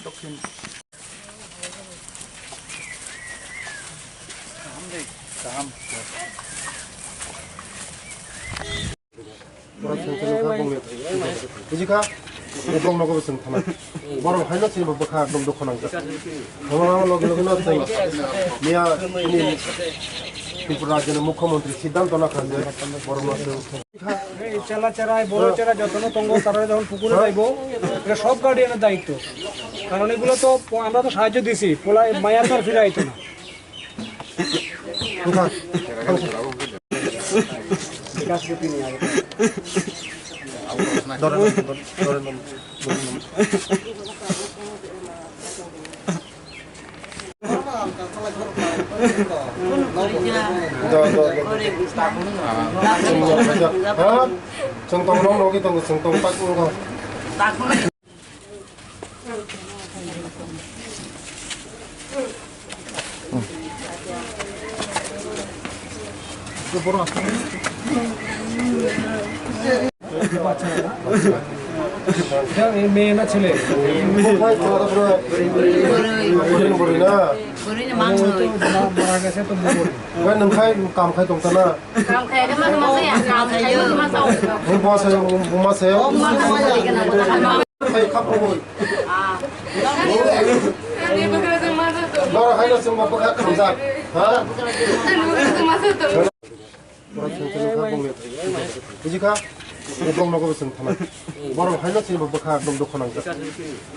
দক্ষিণ বুঝিখা এবং নগবেছেন থানা বড় হয় না ছিল বখা একদম দক্ষণ আঙ্কা আমার লগে লগে না তাই মিয়া ত্রিপুরা রাজ্যের মুখ্যমন্ত্রী সিদ্ধান্ত না খান যে বড় মাছ এই চেলা চেরায় বড় চেরা যতন তঙ্গ তারা যখন পুকুরে যাইব এটা সব গার্ডিয়ানের দায়িত্ব, কারণ এগুলো তো আমরা তো সাহায্য দিছি, পোলা মায়ার তো ফিরে আইতো না। 정동 녹이 동거 정동 빠꾸는 거. 이거 보러 왔어? মেয়ে না ছেলে মারা গেছে তো 왜 능카이 감카이 동타나? 감카이 그만 마세요. 감카이 마세요. 못 마세요? 못 마세요? 카이 카포고. 아. Ini bekerja masa tuh. 너랑 하이러 좀 먹고 가 감사. 하? Bekerja masa tuh. বুঝিখা এবং নগবেছেন থানা বড় হয় না ছিল বখা একদম দক্ষণ আঙ্কা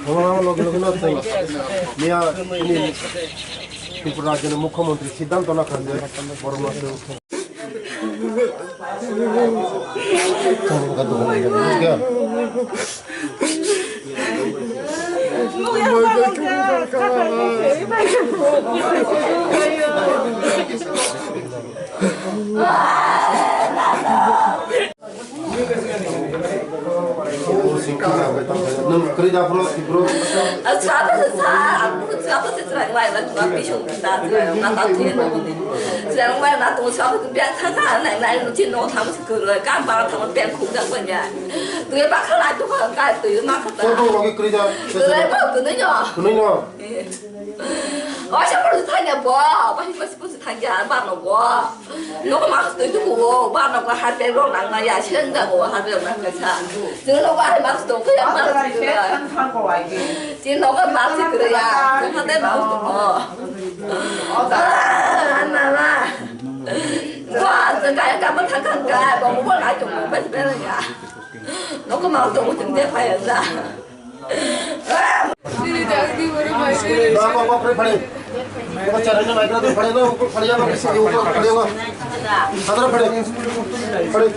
আমার লগে লগে না তাই মিয়া ত্রিপুরা রাজ্যের মুখ্যমন্ত্রী সিদ্ধান্ত না খান যে বড় মাছ 그러자 앞으로 차도 차도 정말 나 주가 비숑 나 들어요. 나 뒤에 놓는데. 정말 나 동차도 그냥 타가 나 놓지 놓 타면서 그걸 깜빡 타면 뺑 쿵다 거냐. 그게 막 하나 또 가. 또 막 갔다. 또 여기 그러자 그래 뭐 그는요. 그는요 어제 벌써 타냐 뭐. 빨리 벌써 타냐 안 봐도 뭐. 너가 막 뜨고 봐도 할 때로 나가야 신다고 하면 나 그자. 저러고 할 말도 그냥 말 지금 너가 말지 그래야 그한테 나오고 안 나와 와 저가야 까만 탄칸가 뭐 나좀 빨리 빼느냐 너가 말도 못 듣는데 봐야자 Ini jadi baru masih. बाबा पड़े पड़े वो चरण में आइकरा तो पड़े ना ऊपर पड़ जाएगा किसी के ऊपर पड़े होगा अंदर पड़े पड़े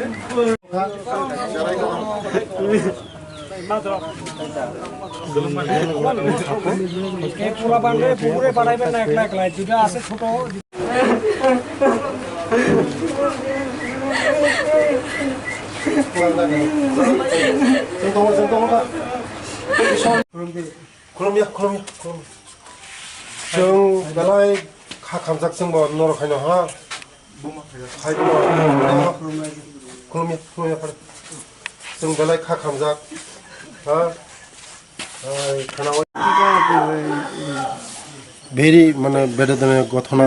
এই পোলা বান্ধে পুকুরে পাঠাইবেন না একলা একলা, দুটা আছে ছোট 정동을 그럼요 정 나라의 감삭성 뭐 노력하냐 하 가이고 그럼요 그래 정 나라의 감삭 하 খানাওয়া ভেরি মানে বেদনার ঘটনা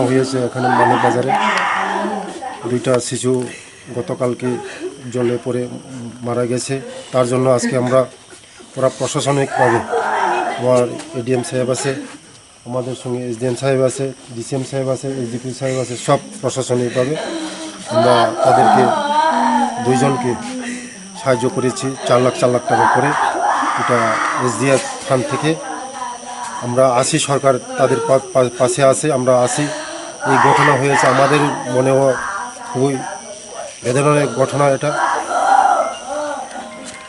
হয়েছে এখানে মানব বাজারে। দুইটা শিশু গতকালকে জলে পড়ে মারা গেছে। তার জন্য আজকে আমরা পুরা প্রশাসনিকভাবে আমার এডিএম সাহেব আছে, আমাদের সঙ্গে এসডিএম সাহেব আছে, ডিসিএম সাহেব আছে, এসডিপি সাহেব আছে, সব প্রশাসনিকভাবে আমরা তাদেরকে দুইজনকে সাহায্য করেছি 4 লাখ টাকা করে। এটা এসডিএফ ফান্ড থেকে আমরা আসি, সরকার তাদের পাশে আছে, আমরা আসি। এই ঘটনা হয়েছে আমাদের মনেও খুবই বেদনার ঘটনা।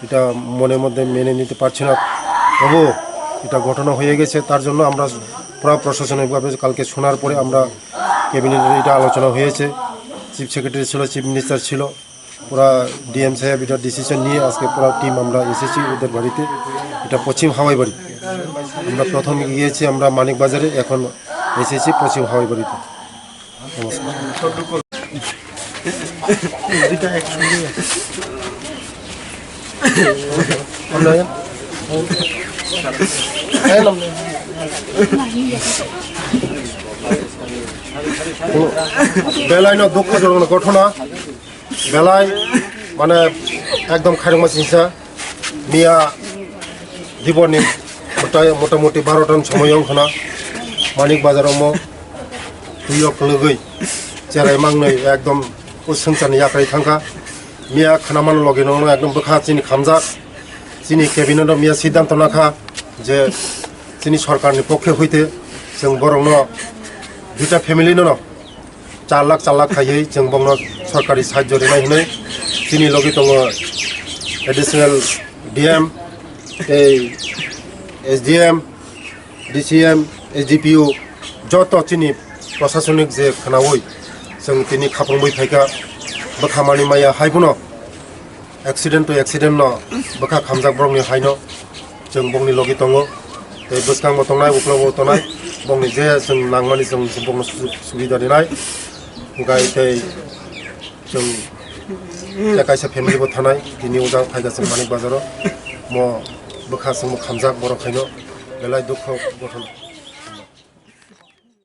এটা মনের মধ্যে মেনে নিতে পারছি না, তবু এটা ঘটনা হয়ে গেছে। তার জন্য আমরা পুরো প্রশাসনিকভাবে কালকে শোনার পরে আমরা ক্যাবিনেটে এটা আলোচনা হয়েছে। চিফ সেক্রেটারি ছিল, চিফ মিনিস্টার ছিল, পুরা ডিএম সাহেব এটা ডিসিশন নিয়ে আজকে পুরা টিম আমরা এসেছি ওদের বাড়িতে। এটা পশ্চিম হাওয়াই বাড়ি। আমরা প্রথম গিয়েছি আমরা মানিক বাজারে, এখন এসেছি পশ্চিম হাওয়াই বাড়িতে। নমস্কার। বেলায় না দুঃখজনক ঘটনা, বেলায় মানে একদম খারমা চিন্তা মিয়া জীবনী মোটামুটি 12টার সময় অংখনা মানিক বাজার দুই লগै চেরাই मांनै एकदम उसंचानि याख्राय थांखा मिया खानामान लगे नंगनो एकदम बखा चिनि खामजाक चिनि केबिनेट मिया सिद्धांत नाखा जे चिनि सरकारनि पक्षे हইতে जों बरंनो दुटा फेमिलि न 4 लाख खायै जों बंनो सरकारि साहाय्य रेनाय हनै चिनि लगे दङ additional DM SDM DCM SDPO जत चिनि प्रशासनिक जे खानावै जों तिनि खाफंबै फायखा बखामानि माया हायबुनो एक्सिडेंट टू एक्सिडेंट न बखा खामजाक बरंनि हायनो जों बंनि लगे दङ ते बसखां बतंनाय उक्लाव बतंनाय बंनि जे जों नांमानि जों बंनो सुबिदा देनाय गाय ते जों एकाइसा फेमिलि बो थानाय तिनि उजां फायगासिन मानिक बाजाराव म बखा जों खामजाक बर' खायनो बेलाय दुख गठन